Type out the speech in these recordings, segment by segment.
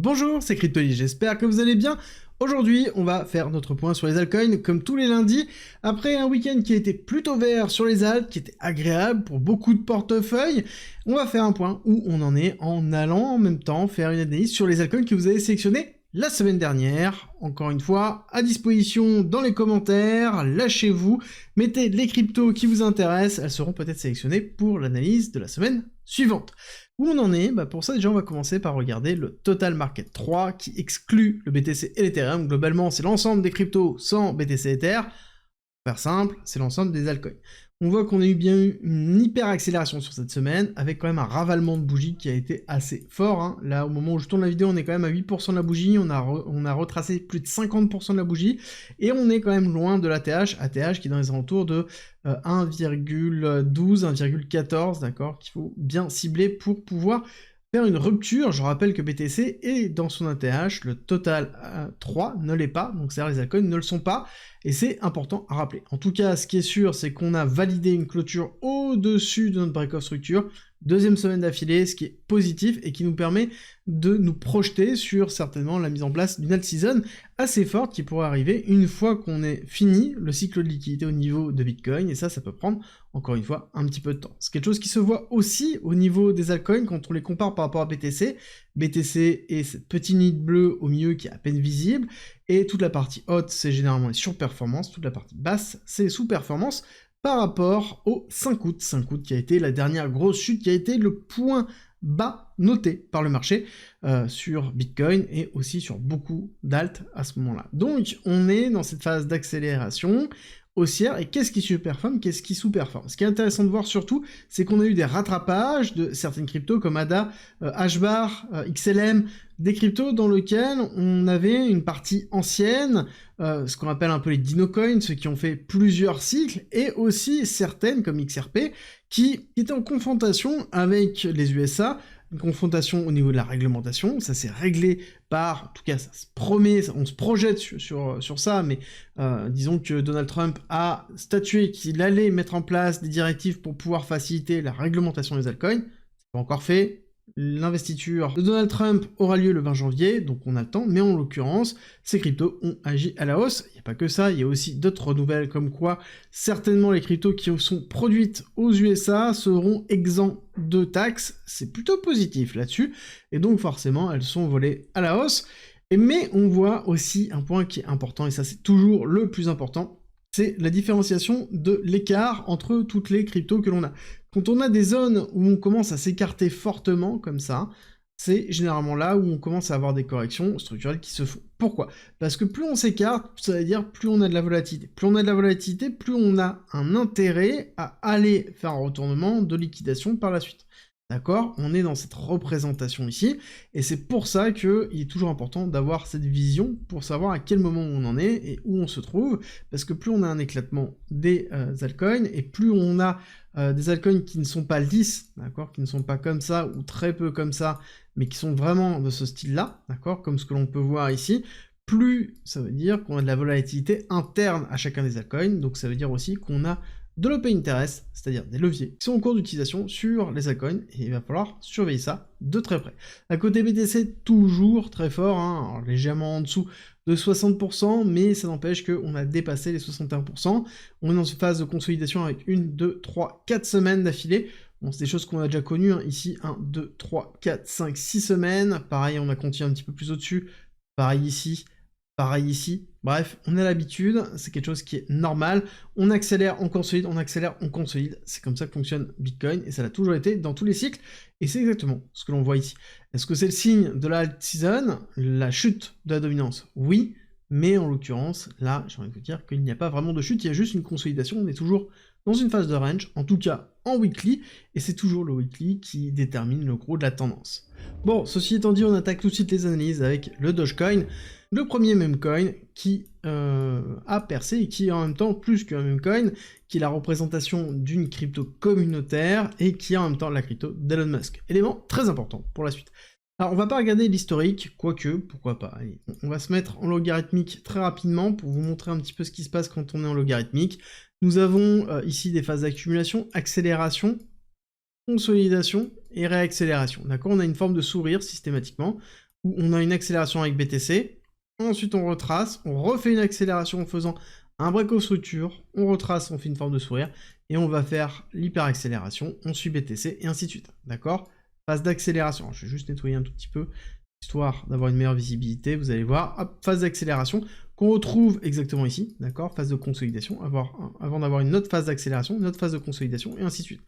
Bonjour, c'est Cryptoly, j'espère que vous allez bien. Aujourd'hui, on va faire notre point sur les altcoins comme tous les lundis. Après un week-end qui a été plutôt vert sur les alt, qui était agréable pour beaucoup de portefeuilles, on va faire un point où on en est en allant en même temps faire une analyse sur les altcoins que vous avez sélectionnés la semaine dernière. Encore une fois, à disposition dans les commentaires, lâchez-vous, mettez les cryptos qui vous intéressent, elles seront peut-être sélectionnées pour l'analyse de la semaine suivante. Où on en est? Pour ça déjà on va commencer par regarder le Total Market 3 qui exclut le BTC et l'Ethereum. Globalement c'est l'ensemble des cryptos sans BTC et Ether. Pour faire simple, c'est l'ensemble des altcoins. On voit qu'on a bien eu une hyper accélération sur cette semaine, avec quand même un ravalement de bougies qui a été assez fort. Là, au moment où je tourne la vidéo, on est quand même à 8% de la bougie, on a retracé plus de 50% de la bougie, et on est quand même loin de l'ATH, ATH qui est dans les alentours de 1,12, 1,14, d'accord, qu'il faut bien cibler pour pouvoir faire une rupture. Je rappelle que BTC est dans son ATH, le Total 3 ne l'est pas, donc c'est-à-dire les altcoins ne le sont pas, et c'est important à rappeler. En tout cas, ce qui est sûr, c'est qu'on a validé une clôture au-dessus de notre break-off structure, deuxième semaine d'affilée, ce qui est positif et qui nous permet de nous projeter sur certainement la mise en place d'une alt season assez forte qui pourrait arriver une fois qu'on ait fini le cycle de liquidité au niveau de Bitcoin, et ça peut prendre, encore une fois, un petit peu de temps. C'est quelque chose qui se voit aussi au niveau des altcoins quand on les compare par rapport à BTC. BTC est cette petite ligne bleue au milieu qui est à peine visible, et toute la partie haute, c'est généralement les surperformances, toute la partie basse, c'est les sous-performances, par rapport au 5 août. 5 août qui a été la dernière grosse chute, qui a été le point bas noté par le marché sur Bitcoin et aussi sur beaucoup d'alt à ce moment-là. Donc on est dans cette phase d'accélération haussière, et qu'est-ce qui surperforme, qu'est-ce qui sous-performe? Ce qui est intéressant de voir surtout, c'est qu'on a eu des rattrapages de certaines cryptos comme ADA, HBAR, XLM, des cryptos dans lesquels on avait une partie ancienne, ce qu'on appelle un peu les dinocoins, ceux qui ont fait plusieurs cycles, et aussi certaines comme XRP, qui étaient en confrontation avec les USA, une confrontation au niveau de la réglementation. Ça s'est réglé par, en tout cas ça se promet, on se projette sur ça, mais disons que Donald Trump a statué qu'il allait mettre en place des directives pour pouvoir faciliter la réglementation des altcoins. C'est pas encore fait. L'investiture de Donald Trump aura lieu le 20 janvier, donc on a le temps, mais en l'occurrence, ces cryptos ont agi à la hausse. Il n'y a pas que ça, il y a aussi d'autres nouvelles, comme quoi certainement les cryptos qui sont produites aux USA seront exempts de taxes. C'est plutôt positif là-dessus, et donc forcément, elles sont volées à la hausse. Mais on voit aussi un point qui est important, et ça c'est toujours le plus important, c'est la différenciation de l'écart entre toutes les cryptos que l'on a. Quand on a des zones où on commence à s'écarter fortement, comme ça, c'est généralement là où on commence à avoir des corrections structurelles qui se font. Pourquoi? Parce que plus on s'écarte, ça veut dire plus on a de la volatilité. Plus on a de la volatilité, plus on a un intérêt à aller faire un retournement de liquidation par la suite. D'accord? On est dans cette représentation ici, et c'est pour ça qu'il est toujours important d'avoir cette vision pour savoir à quel moment on en est et où on se trouve, parce que plus on a un éclatement des altcoins, et plus on a des altcoins qui ne sont pas lisses, d'accord, qui ne sont pas comme ça, ou très peu comme ça, mais qui sont vraiment de ce style-là, d'accord, comme ce que l'on peut voir ici, plus ça veut dire qu'on a de la volatilité interne à chacun des altcoins, donc ça veut dire aussi qu'on a de l'open interest, c'est-à-dire des leviers qui sont en cours d'utilisation sur les altcoins, et il va falloir surveiller ça de très près. À côté BTC, toujours très fort, alors légèrement en dessous de 60%, mais ça n'empêche qu'on a dépassé les 61%. On est dans une phase de consolidation avec 1, 2, 3, 4 semaines d'affilée. Bon, c'est des choses qu'on a déjà connues, ici, 1, 2, 3, 4, 5, 6 semaines. Pareil, on a continué un petit peu plus au-dessus. Pareil ici. Pareil ici, bref, on a l'habitude, c'est quelque chose qui est normal, on accélère, on consolide, on accélère, on consolide, c'est comme ça que fonctionne Bitcoin, et ça l'a toujours été dans tous les cycles, et c'est exactement ce que l'on voit ici. Est-ce que c'est le signe de la alt season, la chute de la dominance? Oui, mais en l'occurrence, là, j'ai envie de vous dire qu'il n'y a pas vraiment de chute, il y a juste une consolidation, on est toujours dans une phase de range, en tout cas en weekly, et c'est toujours le weekly qui détermine le gros de la tendance. Bon, ceci étant dit, on attaque tout de suite les analyses avec le Dogecoin, le premier meme coin qui a percé et qui est en même temps plus qu'un meme coin, qui est la représentation d'une crypto communautaire et qui est en même temps la crypto d'Elon Musk. Élément très important pour la suite. Alors on va pas regarder l'historique, quoique, pourquoi pas. Allez, on va se mettre en logarithmique très rapidement pour vous montrer un petit peu ce qui se passe quand on est en logarithmique. Nous avons ici des phases d'accumulation, accélération, consolidation et réaccélération. D'accord? On a une forme de sourire systématiquement. où on a une accélération avec BTC, ensuite on retrace, on refait une accélération en faisant un break of structure, on retrace, on fait une forme de sourire, et on va faire l'hyper-accélération, on suit BTC, et ainsi de suite, d'accord? Phase d'accélération, je vais juste nettoyer un tout petit peu, histoire d'avoir une meilleure visibilité, vous allez voir, hop, phase d'accélération, qu'on retrouve exactement ici, d'accord? Phase de consolidation, avant d'avoir une autre phase d'accélération, une autre phase de consolidation, et ainsi de suite,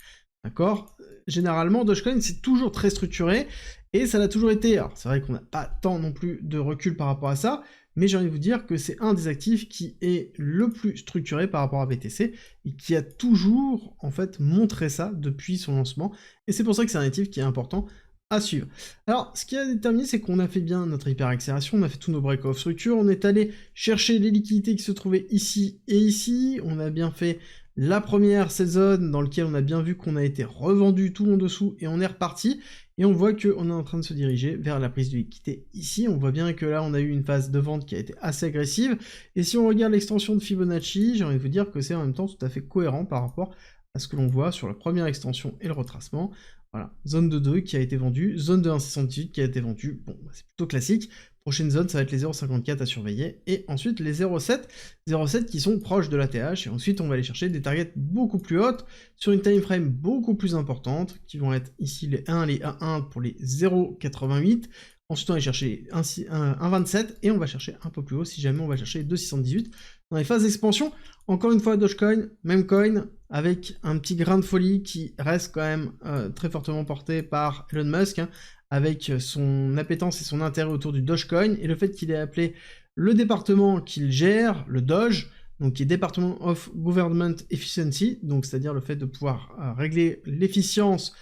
d'accord? Généralement, Dogecoin, c'est toujours très structuré, et ça l'a toujours été. Alors, c'est vrai qu'on n'a pas tant non plus de recul par rapport à ça, mais j'ai envie de vous dire que c'est un des actifs qui est le plus structuré par rapport à BTC, et qui a toujours, en fait, montré ça depuis son lancement, et c'est pour ça que c'est un actif qui est important à suivre. Alors, ce qui a déterminé, c'est qu'on a fait bien notre hyper-accélération, on a fait tous nos break-off structure, on est allé chercher les liquidités qui se trouvaient ici et ici, on a bien fait la première, cette zone dans laquelle on a bien vu qu'on a été revendu tout en dessous, et on est reparti, et on voit qu'on est en train de se diriger vers la prise de liquidité ici. On voit bien que là, on a eu une phase de vente qui a été assez agressive, et si on regarde l'extension de Fibonacci, j'ai envie de vous dire que c'est en même temps tout à fait cohérent par rapport à ce que l'on voit sur la première extension et le retracement. Voilà, zone de 2 qui a été vendue, zone de 1,618 qui a été vendue, bon, c'est plutôt classique. Prochaine zone, ça va être les 0,54 à surveiller, et ensuite les 0,7 qui sont proches de la TH, et ensuite on va aller chercher des targets beaucoup plus hautes, sur une time frame beaucoup plus importante, qui vont être ici les 1, les 1,1 pour les 0,88, ensuite on va aller chercher 1,27, et on va chercher un peu plus haut si jamais on va chercher 2,618. Dans les phases d'expansion, encore une fois Dogecoin, même coin, avec un petit grain de folie qui reste quand même très fortement porté par Elon Musk, hein, avec son appétence et son intérêt autour du Dogecoin, et le fait qu'il ait appelé le département qu'il gère, le Doge, donc qui est Department of Government Efficiency, donc c'est-à-dire le fait de pouvoir régler l'efficience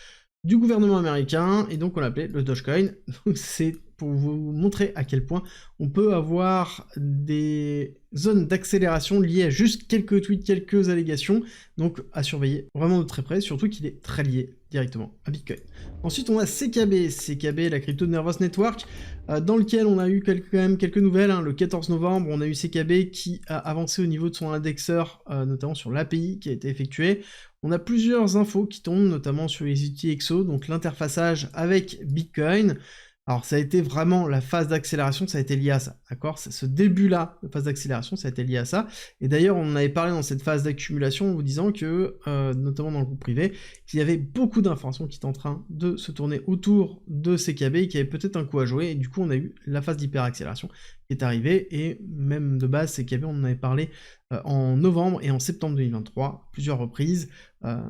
du gouvernement américain, et donc on l'appelait le Dogecoin. Donc c'est pour vous montrer à quel point on peut avoir des zones d'accélération liées à juste quelques tweets, quelques allégations, donc à surveiller vraiment de très près, surtout qu'il est très lié directement à Bitcoin. Ensuite on a CKB, la Crypto Nervous Network, dans lequel on a eu quand même quelques nouvelles, hein. Le 14 novembre, on a eu CKB qui a avancé au niveau de son indexeur, notamment sur l'API qui a été effectué. On a plusieurs infos qui tombent, notamment sur les UTXO, donc l'interfaçage avec Bitcoin. Alors ça a été vraiment la phase d'accélération, ça a été lié à ça, d'accord? Ce début-là de phase d'accélération, ça a été lié à ça. Et d'ailleurs, on en avait parlé dans cette phase d'accumulation en vous disant que, notamment dans le groupe privé, qu'il y avait beaucoup d'informations qui étaient en train de se tourner autour de CKB et qu'il y avait peut-être un coup à jouer. Et du coup, on a eu la phase d'hyper-accélération qui est arrivée. Et même de base, CKB, on en avait parlé en novembre et en septembre 2023, plusieurs reprises,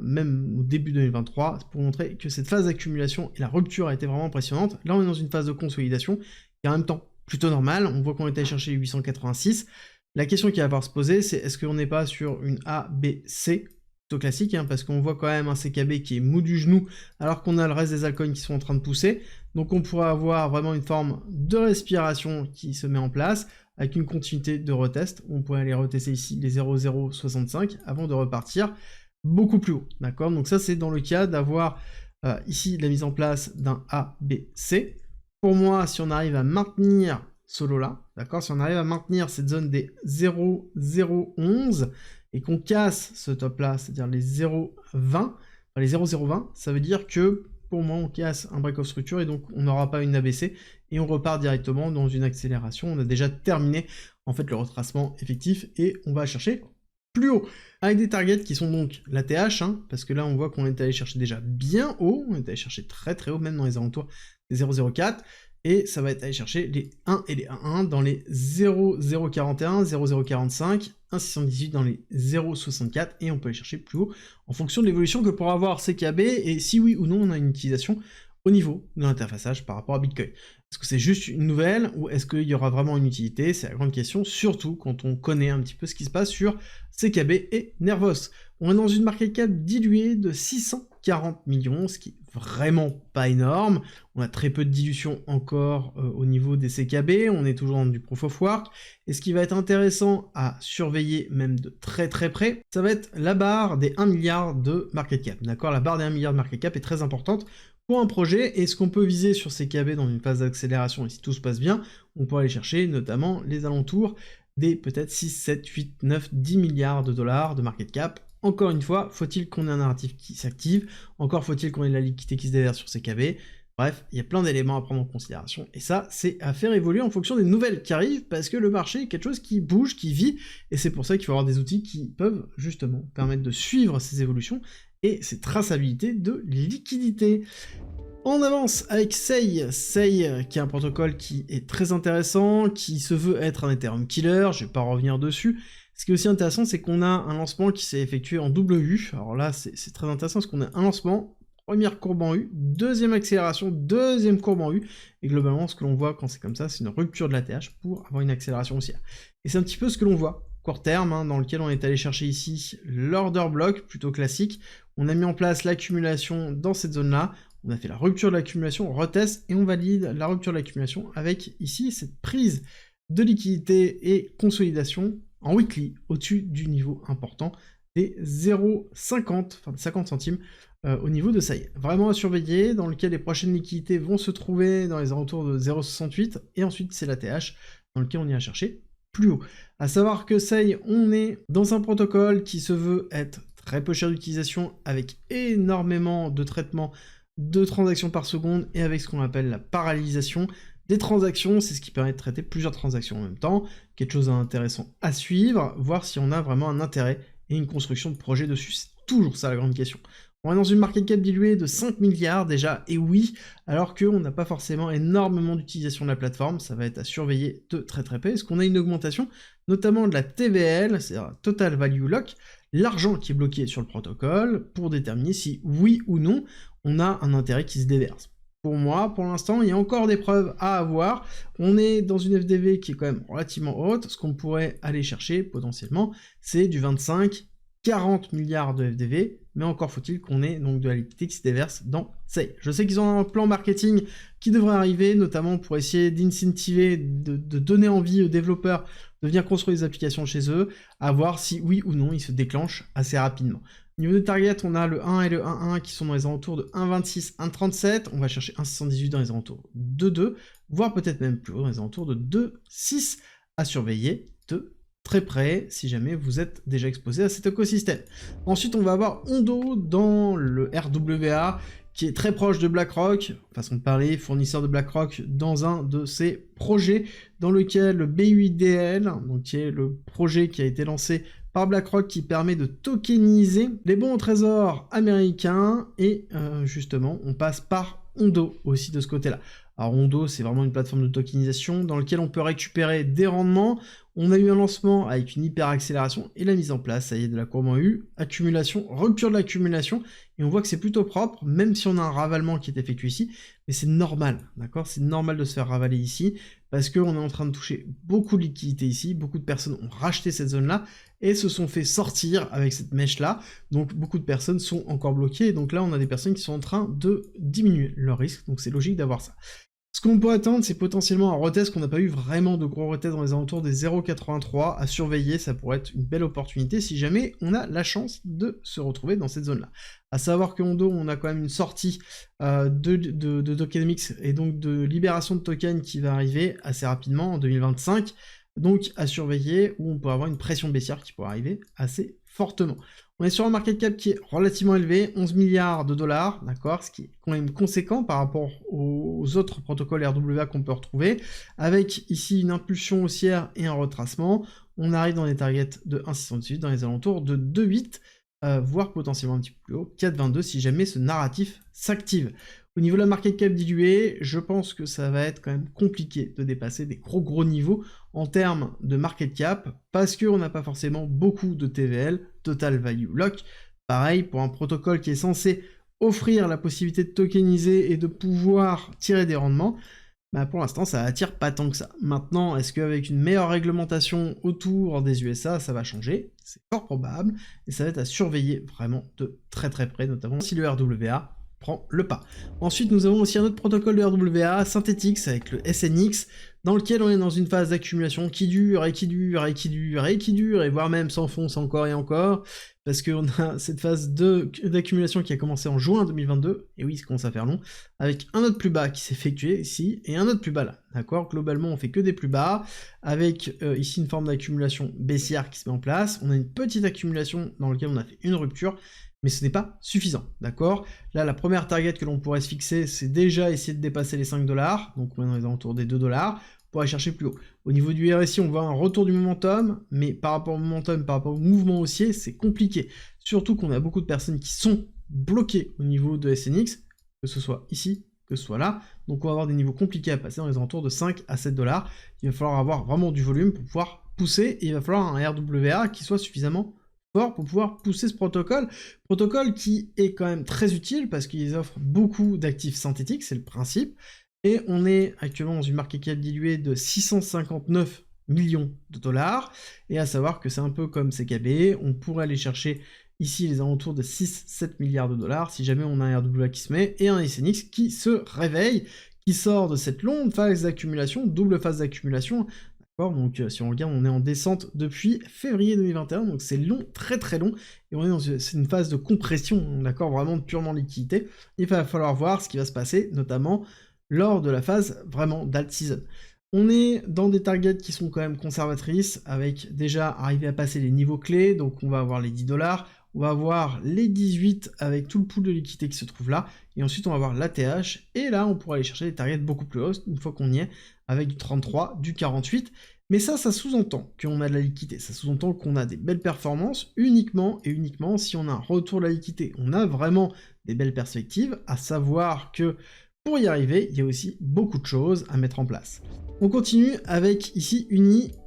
même au début 2023, pour montrer que cette phase d'accumulation et la rupture a été vraiment impressionnante. Là, on est dans une phase de consolidation qui est en même temps plutôt normale. On voit qu'on est allé chercher les 886. La question qui va falloir se poser, c'est est-ce qu'on n'est pas sur une A, B, C, plutôt classique, hein, parce qu'on voit quand même un CKB qui est mou du genou, alors qu'on a le reste des altcoins qui sont en train de pousser. Donc on pourrait avoir vraiment une forme de respiration qui se met en place, avec une continuité de retest. On pourrait aller retester ici les 0,065 avant de repartir beaucoup plus haut, d'accord? Donc ça, c'est dans le cas d'avoir ici la mise en place d'un A, B, C. Pour moi, si on arrive à maintenir ce lot-là, d'accord? Si on arrive à maintenir cette zone des 0,011 et qu'on casse ce top-là, c'est-à-dire les 0,20, les 0,020, ça veut dire que pour moi, on casse un break of structure et donc on n'aura pas une ABC et on repart directement dans une accélération. On a déjà terminé en fait le retracement effectif et on va chercher plus haut, avec des targets qui sont donc la TH, hein, parce que là on voit qu'on est allé chercher déjà bien haut, on est allé chercher très très haut, même dans les alentours des 0,04, et ça va être aller chercher les 1 et les 1,1 dans les 0,041, 0,045, 1,618 dans les 0,64, et on peut aller chercher plus haut en fonction de l'évolution que pourra avoir CKB, et si oui ou non on a une utilisation au niveau de l'interfaçage par rapport à Bitcoin. Est-ce que c'est juste une nouvelle, ou est-ce qu'il y aura vraiment une utilité? C'est la grande question, surtout quand on connaît un petit peu ce qui se passe sur CKB et Nervos. On est dans une market cap diluée de 640 millions, ce qui est vraiment pas énorme. On a très peu de dilution encore au niveau des CKB, on est toujours dans du proof of work. Et ce qui va être intéressant à surveiller même de très très près, ça va être la barre des 1 milliard de market cap. D'accord? La barre des 1 milliard de market cap est très importante pour un projet, et ce qu'on peut viser sur ces KB dans une phase d'accélération, et si tout se passe bien, on peut aller chercher notamment les alentours des peut-être 6, 7, 8, 9, 10 milliards de dollars de market cap. Encore une fois, faut-il qu'on ait un narratif qui s'active, encore faut-il qu'on ait la liquidité qui se déverse sur ces KB. Bref, il y a plein d'éléments à prendre en considération, et ça, c'est à faire évoluer en fonction des nouvelles qui arrivent, parce que le marché est quelque chose qui bouge, qui vit, et c'est pour ça qu'il faut avoir des outils qui peuvent, justement, permettre de suivre ces évolutions, et ces traçabilités de liquidité. On avance avec Sei, qui est un protocole qui est très intéressant, qui se veut être un Ethereum killer, je vais pas revenir dessus. Ce qui est aussi intéressant, c'est qu'on a un lancement qui s'est effectué en double U. Alors là, c'est très intéressant parce qu'on a un lancement, première courbe en U, deuxième accélération, deuxième courbe en U, et globalement, ce que l'on voit quand c'est comme ça, c'est une rupture de l'ATH pour avoir une accélération haussière. Et c'est un petit peu ce que l'on voit, court terme, hein, dans lequel on est allé chercher ici l'order block, plutôt classique. On a mis en place l'accumulation dans cette zone-là, on a fait la rupture de l'accumulation, on reteste, et on valide la rupture de l'accumulation avec ici cette prise de liquidité et consolidation en weekly, au-dessus du niveau important des 0,50, enfin 50 centimes, au niveau de ça. Vraiment à surveiller, dans lequel les prochaines liquidités vont se trouver dans les alentours de 0,68, et ensuite c'est l'ATH, dans lequel on ira chercher plus haut. À savoir que Sei, on est dans un protocole qui se veut être très peu cher d'utilisation, avec énormément de traitements de transactions par seconde, et avec ce qu'on appelle la parallélisation des transactions, c'est ce qui permet de traiter plusieurs transactions en même temps, quelque chose d'intéressant à suivre, voir si on a vraiment un intérêt et une construction de projet dessus, c'est toujours ça la grande question. On est dans une market cap diluée de 5 milliards déjà, et oui, alors qu'on n'a pas forcément énormément d'utilisation de la plateforme, ça va être à surveiller de très très près. Est-ce qu'on a une augmentation, notamment de la TVL, c'est-à-dire Total Value Lock, l'argent qui est bloqué sur le protocole, pour déterminer si oui ou non, on a un intérêt qui se déverse. Pour moi, pour l'instant, il y a encore des preuves à avoir. On est dans une FDV qui est quand même relativement haute. Ce qu'on pourrait aller chercher, potentiellement, c'est du 25-40 milliards de FDV, mais encore faut-il qu'on ait donc de la liquidité qui se déverse dans Sei. Je sais qu'ils ont un plan marketing qui devrait arriver, notamment pour essayer d'incentiver, de donner envie aux développeurs de venir construire des applications chez eux, à voir si oui ou non ils se déclenchent assez rapidement. Au niveau des targets, on a le 1 et le 1.1 qui sont dans les alentours de 1.26, 1.37, on va chercher 1.78 dans les alentours de 2, voire peut-être même plus haut dans les alentours de 2.6 à surveiller de très près si jamais vous êtes déjà exposé à cet écosystème. Ensuite, on va avoir Ondo dans le RWA, qui est très proche de BlackRock, façon de parler, fournisseur de BlackRock dans un de ses projets, dans lequel le BUIDL, donc qui est le projet qui a été lancé par BlackRock, qui permet de tokeniser les bons au trésor américains, et justement, on passe par Ondo aussi de ce côté-là. Alors Ondo, c'est vraiment une plateforme de tokenisation dans laquelle on peut récupérer des rendements. On a eu un lancement avec une hyper accélération et la mise en place, ça y est, de la courbe en U, accumulation, rupture de l'accumulation, et on voit que c'est plutôt propre, même si on a un ravalement qui est effectué ici, mais c'est normal, d'accord? C'est normal de se faire ravaler ici, parce qu'on est en train de toucher beaucoup de liquidités ici, beaucoup de personnes ont racheté cette zone-là, et se sont fait sortir avec cette mèche-là, donc beaucoup de personnes sont encore bloquées, donc là on a des personnes qui sont en train de diminuer leur risque, donc c'est logique d'avoir ça. Ce qu'on peut attendre, c'est potentiellement un retest, qu'on n'a pas eu vraiment de gros retests dans les alentours des 0,83 à surveiller, ça pourrait être une belle opportunité si jamais on a la chance de se retrouver dans cette zone-là. À savoir que Ondo, on a quand même une sortie de tokenomics et donc de libération de tokens qui va arriver assez rapidement en 2025, donc à surveiller, où on peut avoir une pression baissière qui pourrait arriver assez fortement. On est sur un market cap qui est relativement élevé, 11 milliards de dollars, d'accord, ce qui est quand même conséquent par rapport aux autres protocoles RWA qu'on peut retrouver, avec ici une impulsion haussière et un retracement. On arrive dans les targets de 1,618, dans les alentours de 2,8, voire potentiellement un petit peu plus haut, 4,22 si jamais ce narratif s'active. Au niveau de la market cap diluée, je pense que ça va être quand même compliqué de dépasser des gros niveaux en termes de market cap, parce qu'on n'a pas forcément beaucoup de TVL, Total Value Lock. Pareil, pour un protocole qui est censé offrir la possibilité de tokeniser et de pouvoir tirer des rendements, bah pour l'instant ça attire pas tant que ça. Maintenant, est-ce qu'avec une meilleure réglementation autour des USA, ça va changer? C'est fort probable, et ça va être à surveiller vraiment de très près, notamment si le RWA prend le pas. Ensuite, nous avons aussi un autre protocole de RWA, Synthetix, avec le SNX, dans lequel on est dans une phase d'accumulation qui dure, et voire même s'enfonce encore et encore, parce qu'on a cette phase d'accumulation qui a commencé en juin 2022, et oui, ça commence à faire long, avec un autre plus bas qui s'est effectué ici, et un autre plus bas là, d'accord? Globalement, on fait que des plus bas, avec ici une forme d'accumulation baissière qui se met en place, on a une petite accumulation dans laquelle on a fait une rupture, mais ce n'est pas suffisant, d'accord? Là, la première target que l'on pourrait se fixer, c'est déjà essayer de dépasser les 5 $, donc on est dans les alentours des 2 $, pour aller chercher plus haut. Au niveau du RSI, on voit un retour du momentum, mais par rapport au momentum, par rapport au mouvement haussier, c'est compliqué. Surtout qu'on a beaucoup de personnes qui sont bloquées au niveau de SNX, que ce soit ici, que ce soit là, donc on va avoir des niveaux compliqués à passer dans les alentours de 5 à 7 $. Il va falloir avoir vraiment du volume pour pouvoir pousser, et il va falloir un RWA qui soit suffisamment fort pour pouvoir pousser ce protocole qui est quand même très utile parce qu'ils offrent beaucoup d'actifs synthétiques, c'est le principe, et on est actuellement dans une market cap diluée de 659 millions de dollars, et à savoir que c'est un peu comme CKB, on pourrait aller chercher ici les alentours de 6-7 milliards de dollars si jamais on a un RWA qui se met, et un SNX qui se réveille, qui sort de cette longue phase d'accumulation, double phase d'accumulation. Donc si on regarde, on est en descente depuis février 2021, donc c'est long, très très long, et on est dans une phase de compression, d'accord, vraiment de purement liquidité. Il va falloir voir ce qui va se passer, notamment lors de la phase vraiment d'alt season. On est dans des targets qui sont quand même conservatrices, avec déjà arrivé à passer les niveaux clés, donc on va avoir les 10 $, on va avoir les 18 avec tout le pool de liquidité qui se trouve là, et ensuite on va avoir l'ATH, et là on pourra aller chercher des targets beaucoup plus hauts, une fois qu'on y est, avec du 33, du 48, mais ça sous-entend qu'on a de la liquidité, ça sous-entend qu'on a des belles performances uniquement et uniquement si on a un retour de la liquidité. On a vraiment des belles perspectives, à savoir que pour y arriver, il y a aussi beaucoup de choses à mettre en place. On continue avec ici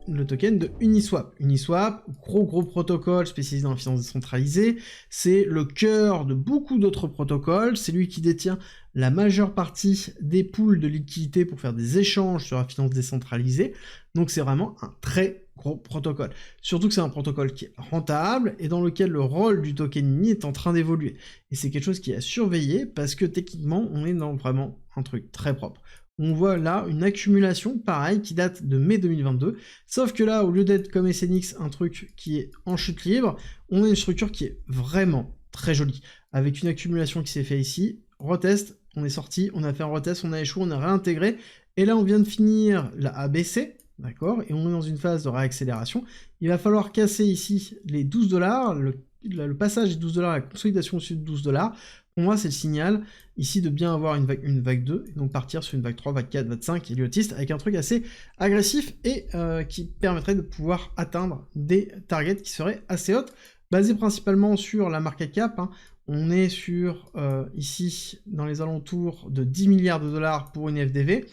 le token de Uniswap. Uniswap, gros protocole spécialisé dans la finance décentralisée, c'est le cœur de beaucoup d'autres protocoles, c'est lui qui détient la majeure partie des pools de liquidité pour faire des échanges sur la finance décentralisée, donc c'est vraiment un très gros protocole. Surtout que c'est un protocole qui est rentable et dans lequel le rôle du token Uni est en train d'évoluer. Et c'est quelque chose qui est à surveiller parce que techniquement, on est dans vraiment un truc très propre. On voit là une accumulation, pareil, qui date de mai 2022, sauf que là, au lieu d'être comme SNX, un truc qui est en chute libre, on a une structure qui est vraiment très jolie, avec une accumulation qui s'est fait ici, retest, on est sorti, on a fait un retest, on a échoué, on a réintégré, et là on vient de finir la ABC, d'accord, et on est dans une phase de réaccélération. Il va falloir casser ici les 12 $, le passage des 12 $, la consolidation au-dessus de 12 $. Pour moi, c'est le signal ici de bien avoir une vague 2, et donc partir sur une vague 3, vague 4, vague 5, héliotiste, avec un truc assez agressif et qui permettrait de pouvoir atteindre des targets qui seraient assez hautes, basés principalement sur la market cap. On est sur, ici, dans les alentours de 10 milliards de dollars pour une FDV,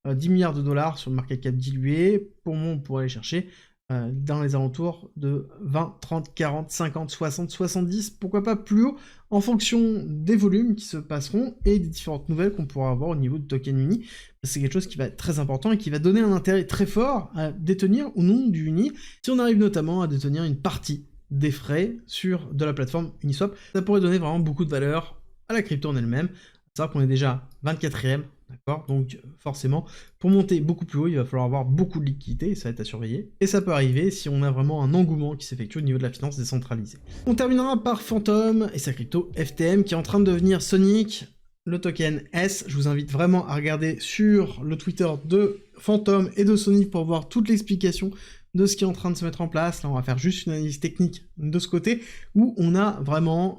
10 milliards de dollars sur le market cap dilué. Pour moi, on pourrait aller chercher dans les alentours de 20, 30, 40, 50, 60, 70, pourquoi pas plus haut, en fonction des volumes qui se passeront et des différentes nouvelles qu'on pourra avoir au niveau du token Uni. C'est quelque chose qui va être très important et qui va donner un intérêt très fort à détenir ou non du Uni, si on arrive notamment à détenir une partie des frais sur de la plateforme Uniswap. Ça pourrait donner vraiment beaucoup de valeur à la crypto en elle-même. C'est vrai qu'on est déjà 24e, d'accord, donc forcément, pour monter beaucoup plus haut, il va falloir avoir beaucoup de liquidité, et ça va être à surveiller. Et ça peut arriver si on a vraiment un engouement qui s'effectue au niveau de la finance décentralisée. On terminera par Phantom et sa crypto FTM qui est en train de devenir Sonic, le token S. Je vous invite vraiment à regarder sur le Twitter de Phantom et de Sonic pour voir toute l'explication de ce qui est en train de se mettre en place. Là, on va faire juste une analyse technique de ce côté, où on a vraiment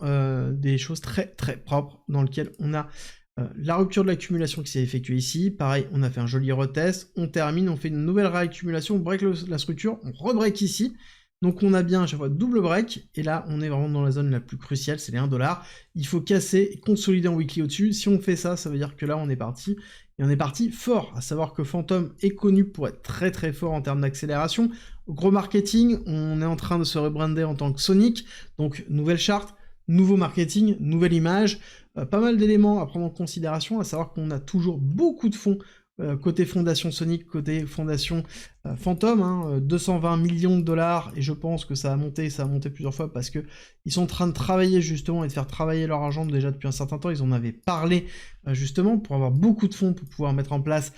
des choses très propres, dans lesquelles on a la rupture de l'accumulation qui s'est effectuée ici. Pareil, on a fait un joli retest, on termine, on fait une nouvelle réaccumulation, on break la structure, on rebreak ici. Donc on a bien à chaque fois double break, et là on est vraiment dans la zone la plus cruciale, c'est les 1 $. Il faut casser et consolider en weekly au-dessus. Si on fait ça, ça veut dire que là on est parti, et on est parti fort, à savoir que Phantom est connu pour être très fort en termes d'accélération. Gros marketing, on est en train de se rebrander en tant que Sonic, donc nouvelle charte, nouveau marketing, nouvelle image, pas mal d'éléments à prendre en considération, à savoir qu'on a toujours beaucoup de fonds côté fondation Sonic, côté fondation Phantom, 220 millions de dollars, et je pense que ça a monté plusieurs fois parce que ils sont en train de travailler justement et de faire travailler leur argent déjà depuis un certain temps. Ils en avaient parlé justement pour avoir beaucoup de fonds pour pouvoir mettre en place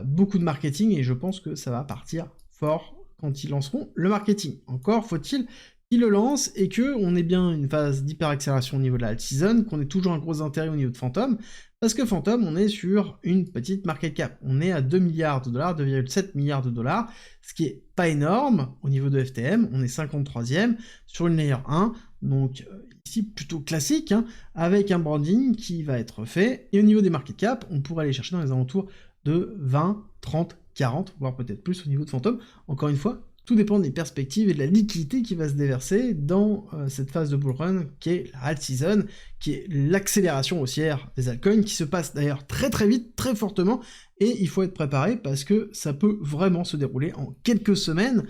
beaucoup de marketing, et je pense que ça va partir fort quand ils lanceront le marketing. Encore faut-il qu'ils le lancent et qu'on ait bien une phase d'hyper-accélération au niveau de la alt season, qu'on ait toujours un gros intérêt au niveau de Phantom, parce que Phantom, on est sur une petite market cap. On est à 2 milliards de dollars, 2,7 milliards de dollars, ce qui est pas énorme au niveau de FTM. On est 53e sur une layer 1. donc ici plutôt classique, hein, avec un branding qui va être fait, et au niveau des market cap, on pourrait aller chercher dans les alentours de 20, 30, 40, voire peut-être plus au niveau de Phantom. Encore une fois, tout dépend des perspectives et de la liquidité qui va se déverser dans cette phase de bull run qui est la alt season, qui est l'accélération haussière des altcoins, qui se passe d'ailleurs très très vite, très fortement, et il faut être préparé parce que ça peut vraiment se dérouler en quelques semaines.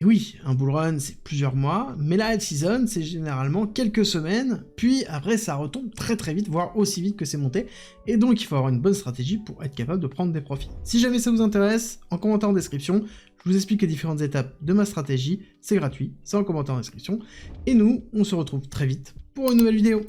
Et oui, un bull run c'est plusieurs mois, mais la alt season c'est généralement quelques semaines, puis après ça retombe très très vite, voire aussi vite que c'est monté, et donc il faut avoir une bonne stratégie pour être capable de prendre des profits. Si jamais ça vous intéresse, en commentaire en description, je vous explique les différentes étapes de ma stratégie, c'est gratuit, c'est en commentaire en description, et nous, on se retrouve très vite pour une nouvelle vidéo.